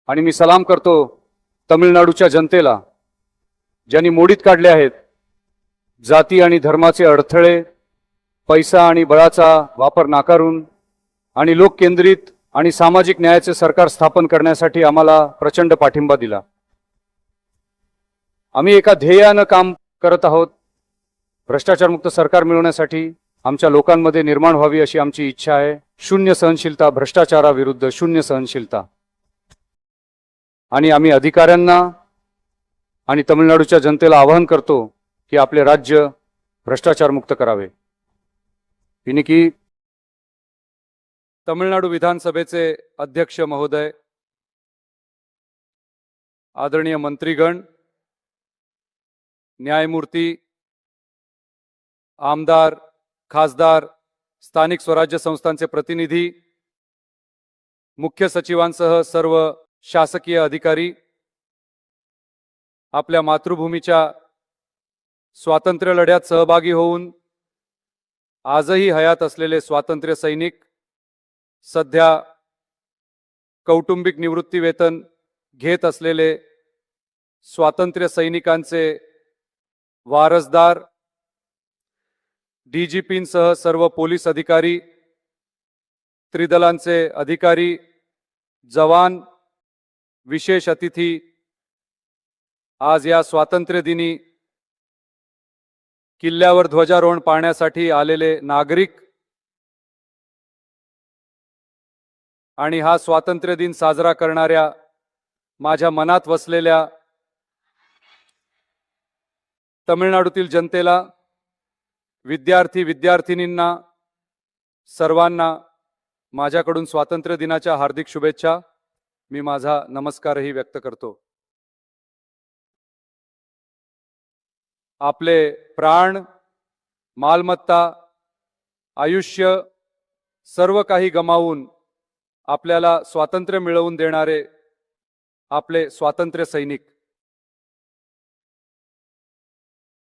आणि मी सलाम करतो तमिळनाडूच्या जनतेला, ज्यांनी मोडीत काढले आहेत जाती आणि धर्माचे अडथळे, पैसा आणि बळाचा वापर नाकारून आणि लोक केंद्रित आणि सामाजिक न्यायाचे सरकार स्थापन करण्यासाठी आम्हाला प्रचंड पाठिंबा दिला। आम्ही एका ध्येयाने काम करत आहोत। भ्रष्टाचारमुक्त सरकार मिळवण्यासाठी आमच्या लोकांमध्ये निर्माण व्हावी अशी आमची इच्छा आहे। शून्य सहनशीलता, भ्रष्टाचाराविरुद्ध शून्य सहनशीलता। आणि आम्ही अधिकाऱ्यांना आणि तमिळनाडूच्या जनतेला आवाहन करतो की आपले राज्य भ्रष्टाचारमुक्त करावे। इनकी तमिळनाडू विधानसभेचे अध्यक्ष महोदय, आदरणीय मंत्रीगण, न्यायमूर्ती, आमदार, खासदार, स्थानिक स्वराज्य संस्थांचे प्रतिनिधी, मुख्य सचिवांसह सर्व शासकीय अधिकारी, आपल्या मातृभूमीच्या स्वातंत्र्य लढ्यात सहभागी होऊन आजही हयात असलेले स्वातंत्र्य सैनिक, सध्या कौटुंबिक निवृत्ती वेतन घेत असलेले स्वातंत्र्य सैनिकांचे वारसदार, डीजीपींसह सर्व पोलीस अधिकारी, त्रिदलांचे अधिकारी, जवान, विशेष अतिथी, आज या स्वातंत्र्य दिनी किल्ल्यावर ध्वजारोहण पाहण्यासाठी आलेले नागरिक आणि हा स्वातंत्र्य दिन साजरा करणाऱ्या माझ्या मनात वसलेल्या तमिळनाडूतील जनतेला, विद्यार्थी विद्यार्थिनींना, सर्वांना माझ्याकडून स्वातंत्र्य दिनाच्या हार्दिक शुभेच्छा। मी माझा नमस्कारही व्यक्त करतो। आपले प्राण, मालमत्ता, आयुष्य सर्व काही गमावून आपल्याला स्वातंत्र्य मिळवून देणारे आपले स्वातंत्र्य सैनिक,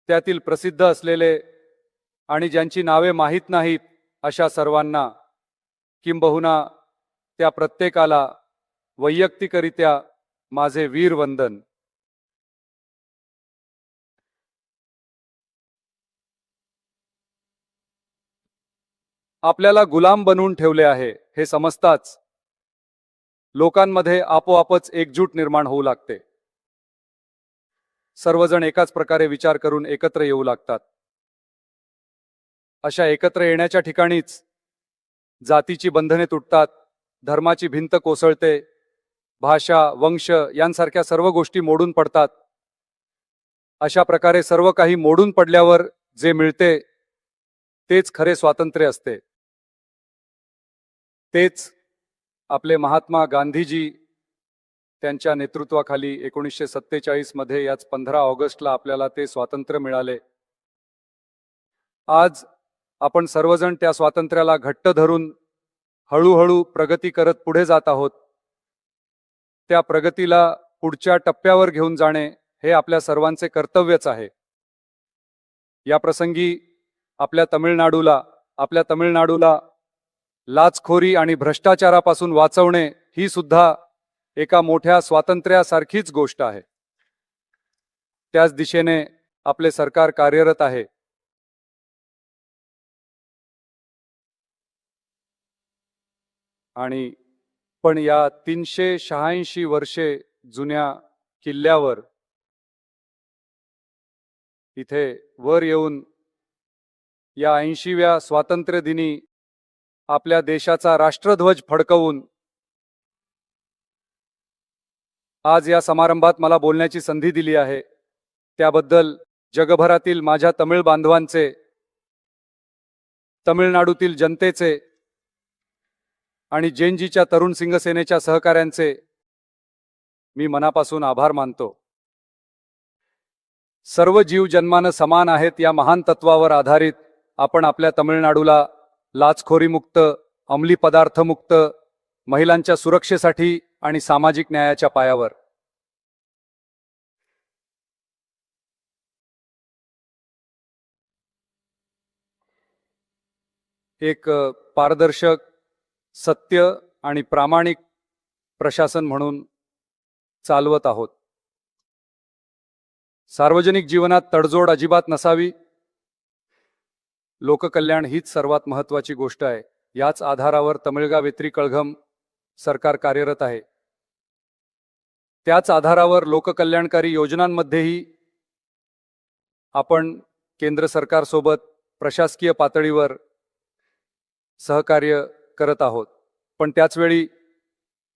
त्यातील प्रसिद्ध असलेले आणि ज्यांची नावे माहीत नाहीत अशा सर्वांना, किंबहुना त्या प्रत्येकाला वैयक्तिकरित्या माझे वीर वंदन। आपल्याला गुलाम बनवून ठेवले आहे हे समजताच लोकांमध्ये आपोआपच एकजूट निर्माण होऊ लागते। सर्वजण एकाच प्रकारे विचार करून एकत्र येऊ लागतात। अशा एकत्र येण्याच्या ठिकाणीच जातीची बंधने तुटतात, धर्माची भिंत कोसळते, भाषा, वंश यांसारख्या सर्व गोष्टी मोडून पडतात। अशा प्रकारे सर्व काही मोडून पडल्यावर जे मिळते तेच खरे स्वातंत्र्य असते। तेच आपले महात्मा गांधीजी त्यांच्या नेतृत्वाखाली 1947 मध्ये याच 15 ऑगस्टला आपल्याला ते स्वातंत्र्य मिळाले। आज आपण सर्वजण त्या स्वातंत्र्याला घट्ट धरून हळूहळू प्रगती करत पुढे जात आहोत। त्या प्रगतीला पुढच्या टप्प्यावर घेऊन जाणे हे आपल्या सर्वांचे कर्तव्यच आहे। या प्रसंगी आपल्या तमिळनाडूला लाचखोरी आणि भ्रष्टाचारापासून वाचवणे ही सुद्धा एका मोठ्या स्वातंत्र्यासारखीच गोष्ट आहे। त्याच दिशेने आपले सरकार कार्यरत आहे। आणि पण या 386 वर्षे जुन्या किल्ल्यावर इथे वर येऊन या 80व्या स्वातंत्र्य दिनी आपल्या देशाचा राष्ट्रध्वज फडकवून आज या समारंभात मला बोलण्याची संधी दिली आहे, त्याबद्दल जगभरातील माझ्या तमिळ बांधवांचे, तमिळनाडूतील जनतेचे आणि जेनजीच्या तरुण सिंग सेनेच्या सहकाऱ्यांचे मी मनापासून आभार मानतो। सर्व जीव जन्मानं समान आहेत या महान तत्वावर आधारित आपण आपल्या तमिळनाडूला लाचखोरीमुक्त, अंमली पदार्थमुक्त, महिलांच्या सुरक्षेसाठी आणि सामाजिक न्यायाच्या पायावर एक पारदर्शक, सत्य आणि प्रामाणिक प्रशासन म्हणून चालवत आहोत. सार्वजनिक जीवनात तडजोड अजिबात नसावी. लोककल्याण हीच सर्वात महत्त्वाची गोष्ट आहे. याच आधारावर तमिळगा वेत्री कळघम सरकार कार्यरत आहे. त्याच आधारावर लोककल्याणकारी योजनांमध्येही आपण केंद्र सरकारसोबत प्रशासकीय पातळीवर सहकार्य करत आहोत. पण त्याचवेळी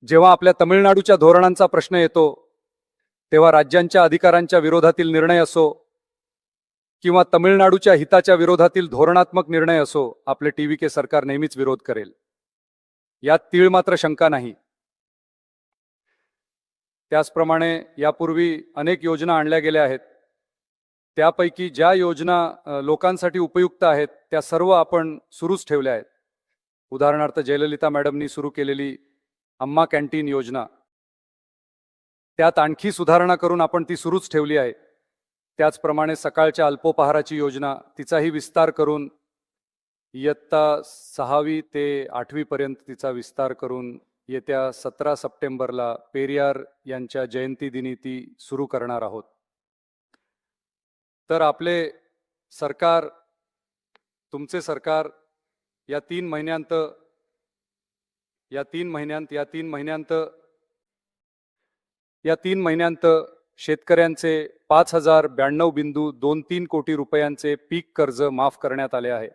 जेव्हा आपल्या तमिळनाडूच्या धोरणांचा प्रश्न येतो तेव्हा राज्यांच्या अधिकारांच्या विरोधातील निर्णय असो किंवा तमिळनाडूच्या हिताच्या विरोधातील धोरणात्मक निर्णय असो, आपले TVK सरकार नेहमीच विरोध करेल. यात तीळ मात्र शंका नाही. त्याचप्रमाणे यापूर्वी अनेक योजना आणल्या गेल्या आहेत. त्यापैकी ज्या योजना लोकांसाठी उपयुक्त आहेत त्या सर्व आपण सुरूच ठेवल्या आहेत. उदाहरणार्थ जयललिता मॅडमनी सुरू केलेली अम्मा कॅन्टीन योजना, त्यात आणखी सुधारणा करून आपण ती सुरूच ठेवली आहे. त्याचप्रमाणे सकाळच्या अल्पोपहाराची योजना, तिचाही विस्तार करून इयत्ता 6वी ते 8वी पर्यंत तिचा विस्तार करून येत्या 17 सप्टेंबरला पेरियार यांच्या जयंती दिनी ती सुरू करणार आहोत. तर आपले सरकार, तुमचे सरकार या तीन महिन्यांत शेतकऱ्यांचे 5092.23 कोटी रुपयांचे पीक कर्ज माफ करण्यात आले आहे.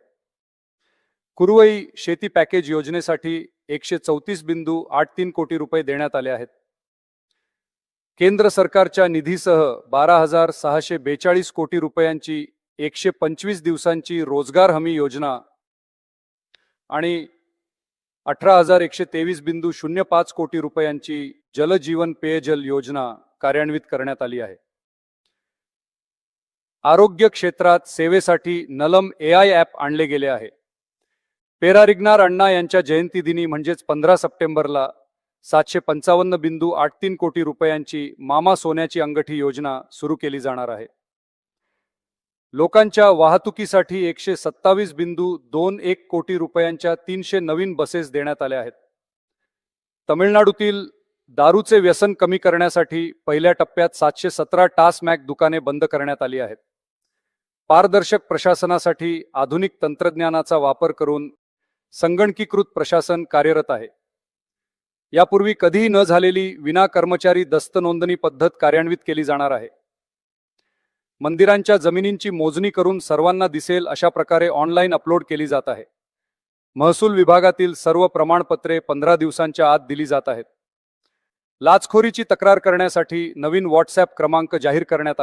कुरुवई शेती पॅकेज योजनेसाठी 134.83 कोटी रुपये देण्यात आले आहेत. केंद्र सरकारच्या निधीसह 12,642 कोटी रुपयांची 125 दिवसांची रोजगार हमी योजना आणि 18,123.05 कोटी रुपयांची जलजीवन पेयजल योजना कार्यान्वित करण्यात आली आहे. आरोग्य क्षेत्रात सेवेसाठी नलम AI ॲप आणले गेले आहे. पेरारिग्नार अण्णा यांच्या जयंती दिनी म्हणजेच 15 सप्टेंबरला 755.83 कोटी रुपयांची मामा सोन्याची अंगठी योजना सुरू केली जाणार आहे. लोकांच्या वाहतुकीसाठी 127.21 कोटी रुपयांच्या 300 नवीन बसेस देण्यात आल्या आहेत. तमिळनाडूतील दारूचे व्यसन कमी करण्यासाठी पहिल्या टप्प्यात 717 टास्मॅक दुकाने बंद करण्यात आली आहेत. पारदर्शक प्रशासनासाठी आधुनिक तंत्रज्ञानाचा वापर करून संगणकीकृत प्रशासन कार्यरत आहे. यापूर्वी कधीही न झालेली विना कर्मचारी दस्त नोंदणी पद्धत कार्यान्वित केली जाणार आहे. मंदिरांच्या जमिनींची मोजणी करून सर्वांना दिसेल अशा प्रकारे ऑनलाईन अपलोड केली जात आहे. महसूल विभागातील सर्व प्रमाणपत्रे 15 दिवसांच्या आत दिली जात आहेत. लाचखोरीची तक्रार करण्यासाठी नवीन व्हॉट्सॲप क्रमांक जाहीर करण्यात